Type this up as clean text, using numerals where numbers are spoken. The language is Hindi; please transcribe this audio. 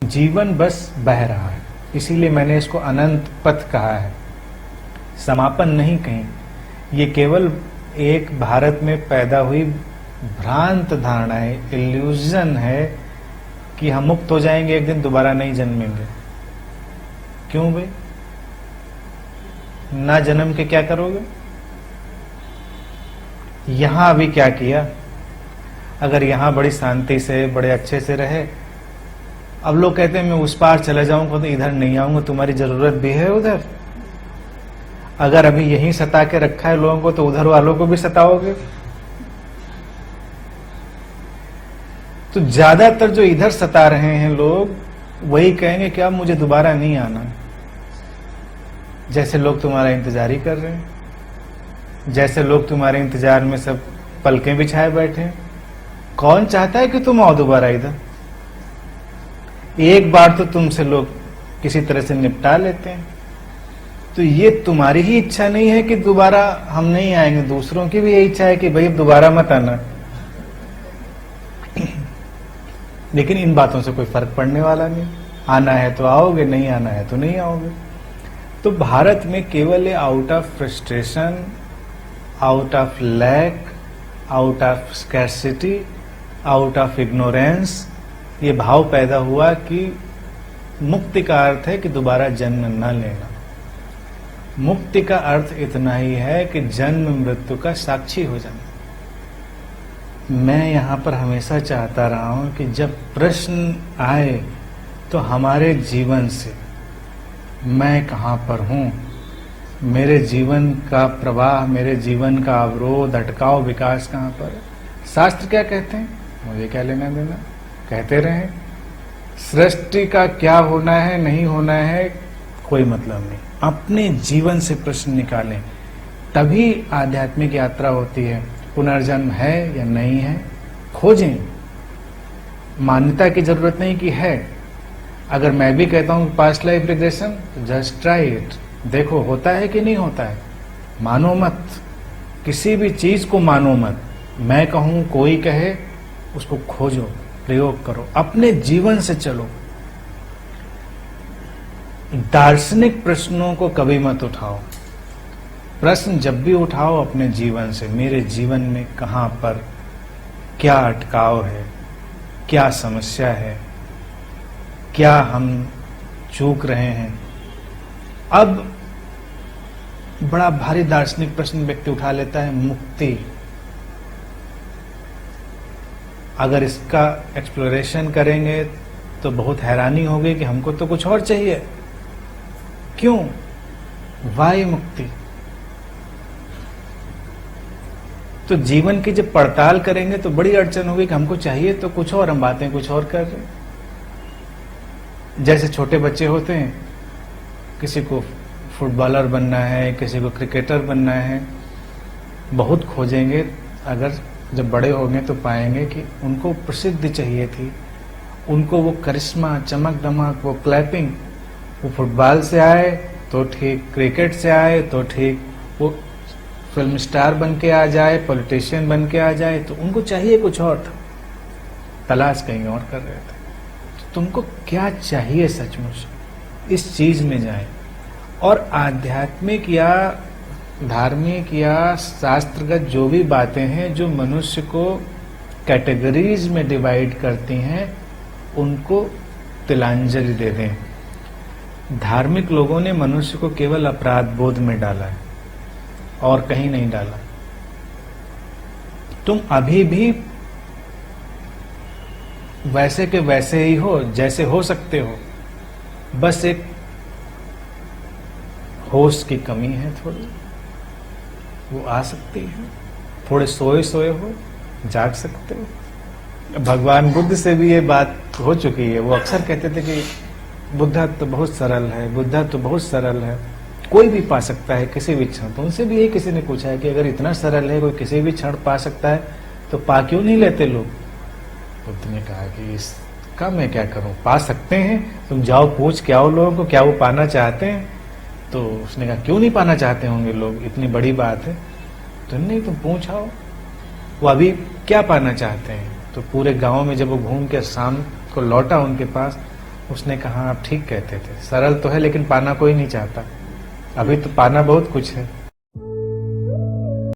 जीवन बस बह रहा है, इसीलिए मैंने इसको अनंत पथ कहा है, समापन नहीं कहीं। ये केवल एक भारत में पैदा हुई भ्रांत धारणा है, इल्यूजन है कि हम मुक्त हो जाएंगे एक दिन, दोबारा नहीं जन्मेंगे। क्यों भाई? ना जन्म के क्या करोगे? यहां अभी क्या किया? अगर यहां बड़ी शांति से बड़े अच्छे से रहे, अब लोग कहते हैं मैं उस पार चले जाऊंगा तो इधर नहीं आऊंगा, तुम्हारी जरूरत भी है उधर। अगर अभी यहीं सता के रखा है लोगों को तो उधर वालों को भी सताओगे। तो ज्यादातर जो इधर सता रहे हैं लोग वही कहेंगे कि अब मुझे दोबारा नहीं आना। जैसे लोग तुम्हारा इंतजार ही कर रहे हैं, जैसे लोग तुम्हारे इंतजार में सब पलकें बिछाए बैठे हैं। कौन चाहता है कि तुम आओ दोबारा इधर? एक बार तो तुमसे लोग किसी तरह से निपटा लेते हैं। तो ये तुम्हारी ही इच्छा नहीं है कि दोबारा हम नहीं आएंगे, दूसरों की भी यही इच्छा है कि भाई दोबारा मत आना। लेकिन इन बातों से कोई फर्क पड़ने वाला नहीं। आना है तो आओगे, नहीं आना है तो नहीं आओगे। तो भारत में केवल out of frustration, out of lack, out of scarcity, out of ignorance ये भाव पैदा हुआ कि मुक्ति का अर्थ है कि दोबारा जन्म न लेना। मुक्ति का अर्थ इतना ही है कि जन्म मृत्यु का साक्षी हो जाना। मैं यहां पर हमेशा चाहता रहा हूं कि जब प्रश्न आए तो हमारे जीवन से मैं कहां पर हूं, मेरे जीवन का प्रवाह, मेरे जीवन का अवरोध, अटकाव, विकास कहां पर है। शास्त्र क्या कहते हैं, मुझे क्या लेना देना, कहते रहे। सृष्टि का क्या होना है नहीं होना है कोई मतलब नहीं। अपने जीवन से प्रश्न निकालें, तभी आध्यात्मिक यात्रा होती है। पुनर्जन्म है या नहीं है खोजें। मान्यता की जरूरत नहीं कि है। अगर मैं भी कहता हूं पास्ट लाइफ रिग्रेशन तो जस्ट ट्राई इट, देखो होता है कि नहीं होता है। मानो मत, किसी भी चीज को मानो मत। मैं कहूं, कोई कहे, उसको खोजो, प्रयोग करो, अपने जीवन से चलो। दार्शनिक प्रश्नों को कभी मत उठाओ। प्रश्न जब भी उठाओ अपने जीवन से, मेरे जीवन में कहां पर क्या अटकाव है, क्या समस्या है, क्या हम चूक रहे हैं। अब बड़ा भारी दार्शनिक प्रश्न व्यक्ति उठा लेता है, मुक्ति। अगर इसका एक्सप्लोरेशन करेंगे तो बहुत हैरानी होगी कि हमको तो कुछ और चाहिए। क्यों? वाई मुक्ति? तो जीवन की जब पड़ताल करेंगे तो बड़ी अड़चन होगी कि हमको चाहिए तो कुछ और, हम बातें कुछ और कर रहे हैं। जैसे छोटे बच्चे होते हैं, किसी को फुटबॉलर बनना है, किसी को क्रिकेटर बनना है, बहुत खोजेंगे। अगर जब बड़े होंगे तो पाएंगे कि उनको प्रसिद्धि चाहिए थी, उनको वो करिश्मा, चमक दमक, वो क्लैपिंग, वो फुटबॉल से आए तो ठीक, क्रिकेट से आए तो ठीक, वो फिल्म स्टार बन के आ जाए, पॉलिटिशियन बन के आ जाए, तो उनको चाहिए कुछ और था, तलाश कहीं और कर रहे थे। तो तुमको क्या चाहिए सचमुच, इस चीज में जाए। और आध्यात्मिक या धार्मिक या शास्त्रगत जो भी बातें हैं जो मनुष्य को कैटेगरीज में डिवाइड करती हैं, उनको तिलांजलि दे दें। धार्मिक लोगों ने मनुष्य को केवल अपराध बोध में डाला है और कहीं नहीं डाला। तुम अभी भी वैसे के वैसे ही हो जैसे हो सकते हो, बस एक होश की कमी है, थोड़ी वो आ सकती है। थोड़े सोए सोए हो, जाग सकते हो। भगवान बुद्ध से भी ये बात हो चुकी है। वो अक्सर कहते थे कि बुद्धा तो बहुत सरल है, बुद्धा तो बहुत सरल है, कोई भी पा सकता है किसी भी क्षण। तो उनसे भी यही किसी ने पूछा है कि अगर इतना सरल है, कोई किसी भी क्षण पा सकता है, तो पा क्यों नहीं लेते लोग? बुद्ध ने कहा कि इसका मैं क्या करूं, पा सकते हैं, तुम जाओ पूछ के आओ लोगों को क्या वो पाना चाहते हैं। तो उसने कहा क्यों नहीं पाना चाहते होंगे लोग, इतनी बड़ी बात है। तो नहीं, तुम पूछ आओ वो अभी क्या पाना चाहते हैं। तो पूरे गांव में जब वो घूम के शाम को लौटा उनके पास, उसने कहा आप ठीक कहते थे, सरल तो है लेकिन पाना कोई नहीं चाहता, अभी तो पाना बहुत कुछ है।